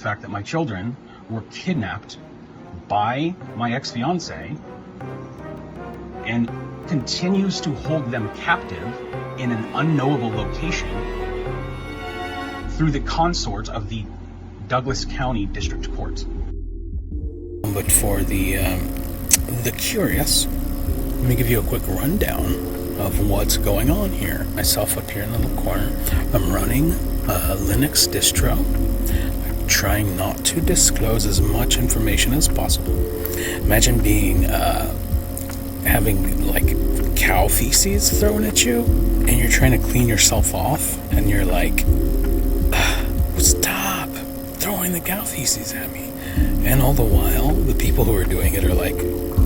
fact that my children were kidnapped by my ex-fiance and continues to hold them captive in an unknowable location through the consort of the Douglas County District Court. But for the curious, let me give you a quick rundown of what's going on here. Myself up here in the little corner. I'm running a Linux distro. I'm trying not to disclose as much information as possible. Imagine being, having like cow feces thrown at you, and you're trying to clean yourself off, and you're like, stop throwing the cow feces at me. And all the while, the people who are doing it are like,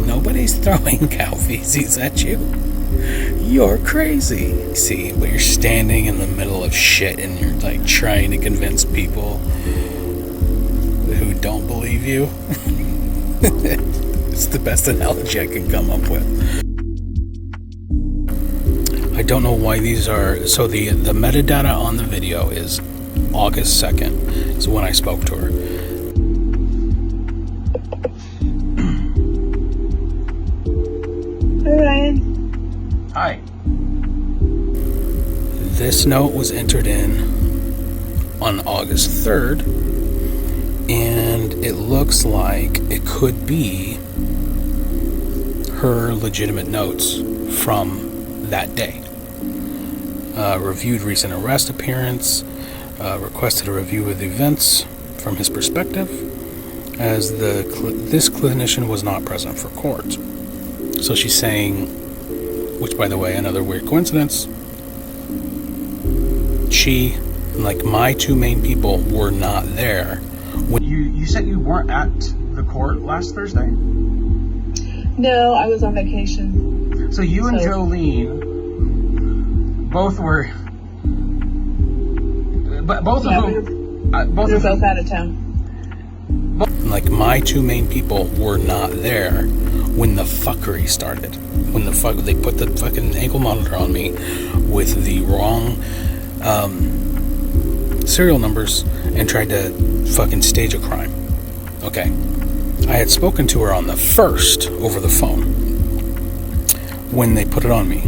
nobody's throwing cow feces at you. You're crazy. See, but you're standing in the middle of shit and you're like trying to convince people who don't believe you. It's the best analogy I can come up with. I don't know why these are... So the metadata on the video is August 2nd is when I spoke to her. Hi, Ryan. Hi. This note was entered in on August 3rd, and it looks like it could be her legitimate notes from that day. Reviewed recent arrest appearance, requested a review of the events from his perspective, as this clinician was not present for court. So she's saying, which by the way, another weird coincidence, she, like my two main people, were not there. When You said you weren't at the court last Thursday? No, I was on vacation. So you and Jolene both were... But both of them... We were both out of town. like my two main people were not there when the fuckery started. When they put the fucking ankle monitor on me with the wrong serial numbers and tried to fucking stage a crime. Okay. I had spoken to her on the 1st over the phone when they put it on me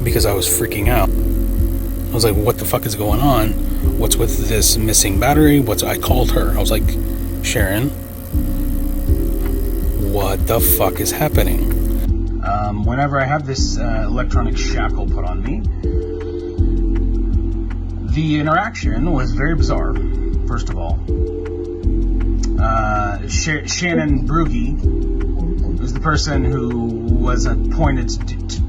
because I was freaking out. I was like, what the fuck is going on? What's with this missing battery? I called her. I was like, Sharon, what the fuck is happening? Whenever I have this electronic shackle put on me, the interaction was very bizarre, first of all. Shannon Brugge was the person who was appointed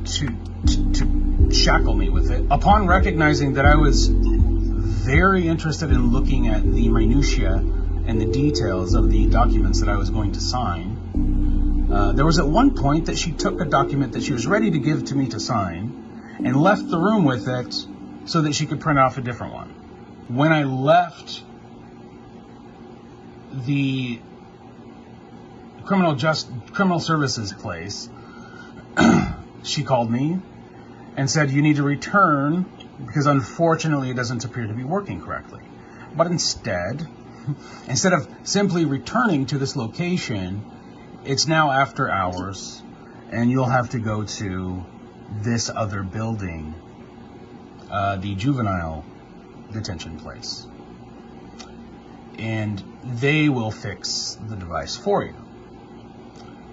to shackle me with it. Upon recognizing that I was very interested in looking at the minutiae and the details of the documents that I was going to sign, there was at one point that she took a document that she was ready to give to me to sign and left the room with it so that she could print off a different one. When I left the criminal services place, she called me and said, you need to return because unfortunately it doesn't appear to be working correctly. But instead of simply returning to this location, it's now after hours and you'll have to go to this other building, the juvenile detention place, and they will fix the device for you.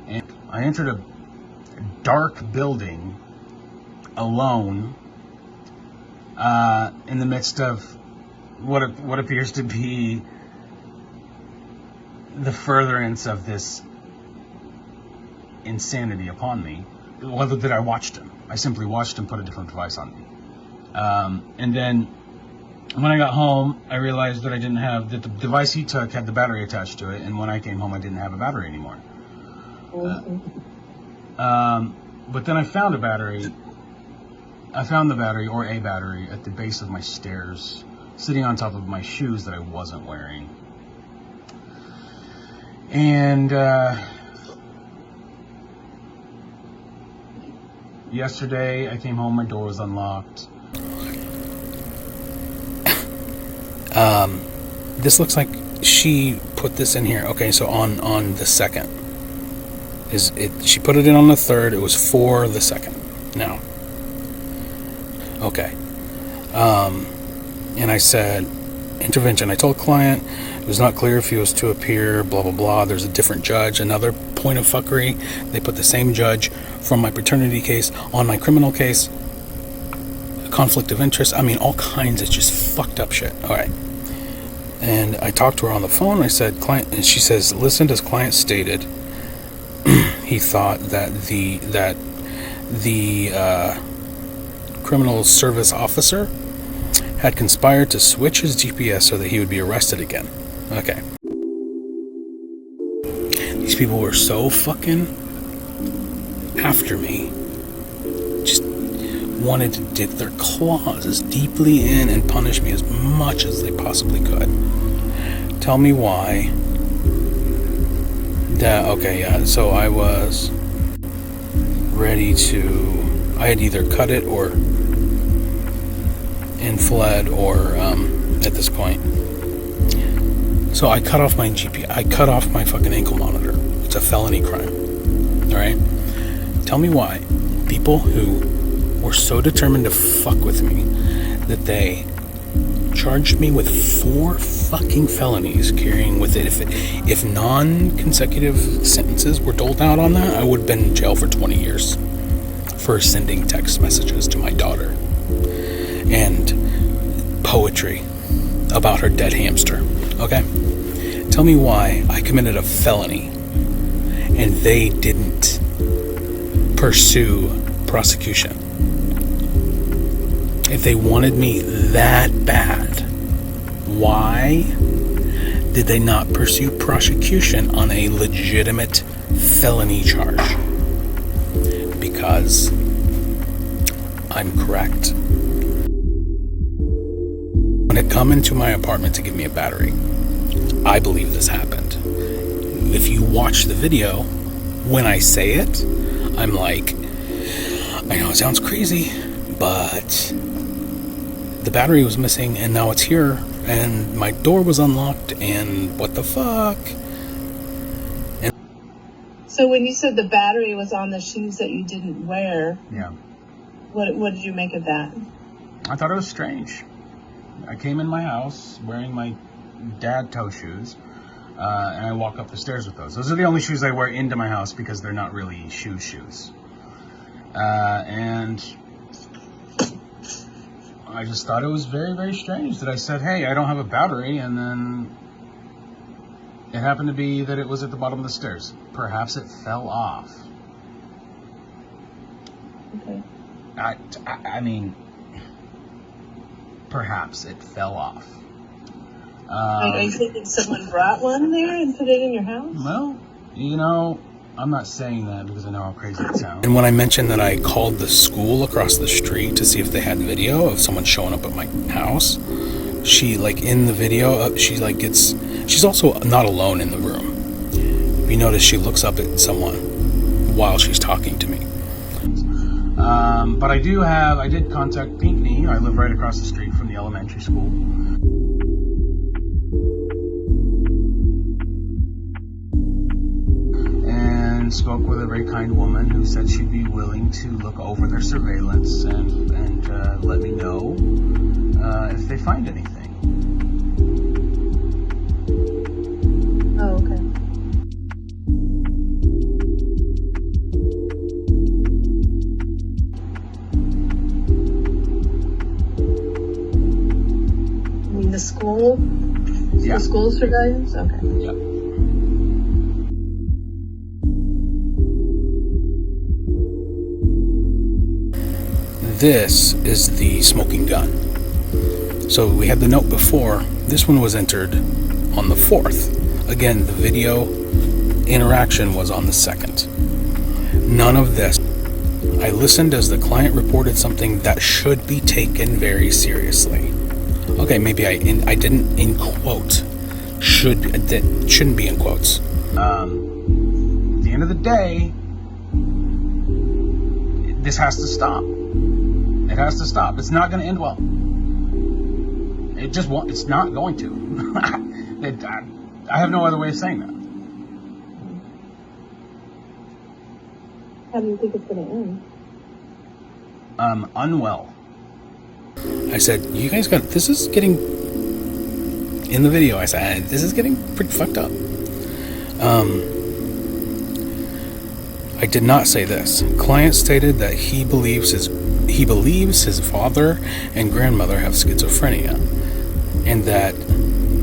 And I entered a dark building alone in the midst of what appears to be the furtherance of this insanity upon me. Whether that I watched him. I simply watched him put a different device on me. And then when I got home, I realized that that the device he took had the battery attached to it, and when I came home, I didn't have a battery anymore. But then I found the battery, or a battery, at the base of my stairs, sitting on top of my shoes that I wasn't wearing. And yesterday, I came home, my door was unlocked. this looks like she put this in here. Okay, so on the 2nd. She put it in on the 3rd. It was for the 2nd. Now. Okay. And I said, intervention. I told client it was not clear if he was to appear, blah, blah, blah. There's a different judge. Another point of fuckery. They put the same judge from my paternity case on my criminal case. Conflict of interest. I mean, all kinds of just fucked up shit. All right. And I talked to her on the phone. I said, client, and she says, listen, as client stated, he thought that the criminal service officer had conspired to switch his GPS so that he would be arrested again. Okay. These people were so fucking after me. Just wanted to dip their claws as deeply in and punish me as much as they possibly could. Tell me why. So I was ready to... I had either cut it and fled or at this point. So I cut off my GPS. I cut off my fucking ankle monitor. It's a felony crime. Alright? Tell me why people who were so determined to fuck with me that they charged me with 4 fucking felonies carrying with it. If non-consecutive sentences were doled out on that, I would have been in jail for 20 years for sending text messages to my daughter and poetry about her dead hamster. Okay? Tell me why I committed a felony and they didn't pursue prosecution. If they wanted me that bad, why did they not pursue prosecution on a legitimate felony charge? Because I'm correct. When it come into my apartment to give me a battery, I believe this happened. If you watch the video, when I say it, I'm like, I know it sounds crazy, but the battery was missing and now it's here and my door was unlocked and what the fuck? And so when you said the battery was on the shoes that you didn't wear, yeah, what did you make of that? I thought it was strange. I came in my house wearing my dad toe shoes, and I walk up the stairs with those. Those are the only shoes I wear into my house because they're not really shoes. And I just thought it was very, very strange that I said, hey, I don't have a battery, and then it happened to be that it was at the bottom of the stairs. Perhaps it fell off. Okay. I mean, perhaps it fell off. Are you thinking someone brought one there and put it in your house? Well, I'm not saying that because I know how crazy it sounds. when I mentioned that I called the school across the street to see if they had video of someone showing up at my house, she, in the video, she's also not alone in the room. You notice she looks up at someone while she's talking to me. But I did contact Pinckney. I live right across the street from the elementary school. And spoke with a very kind woman who said she'd be willing to look over their surveillance and let me know if they find anything. Oh, okay. You mean the school? Yeah. The school surveillance? Okay. Yep. This is the smoking gun. So we had the note before. This one was entered on the 4th. Again, the video interaction was on the 2nd. None of this. I listened as the client reported something that should be taken very seriously. Okay, maybe I didn't in quote. That shouldn't be in quotes. At the end of the day, this has to stop. It has to stop. It's not going to end well. It just won't. It's not going to. I have no other way of saying that. How do you think it's going to end? Unwell. I said, you guys got, this is getting, in the video I said, this is getting pretty fucked up. I did not say this. Client stated that he believes his father and grandmother have schizophrenia, and that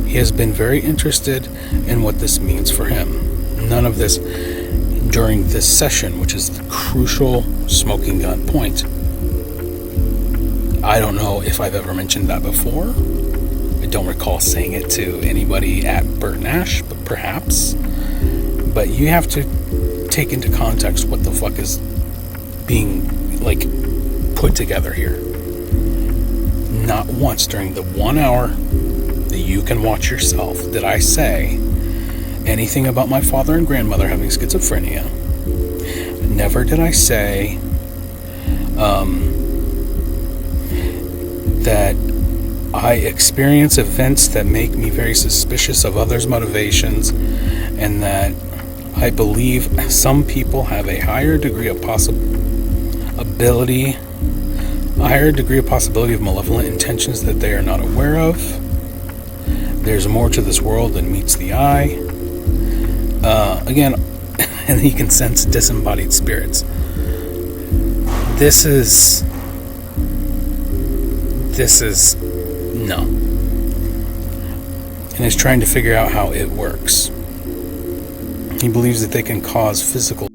he has been very interested in what this means for him. None of this during this session, which is the crucial smoking gun point. I don't know if I've ever mentioned that before. I don't recall saying it to anybody at Bert Nash, but perhaps. But you have to take into context what the fuck is being, like, put together here. Not once during the 1 hour that you can watch yourself did I say anything about my father and grandmother having schizophrenia. Never did I say that I experience events that make me very suspicious of others' motivations, and that I believe some people have a higher degree of possibility of malevolent intentions that they are not aware of. There's more to this world than meets the eye. Again, and you can sense disembodied spirits. This is no. And is trying to figure out how it works. He believes that they can cause physical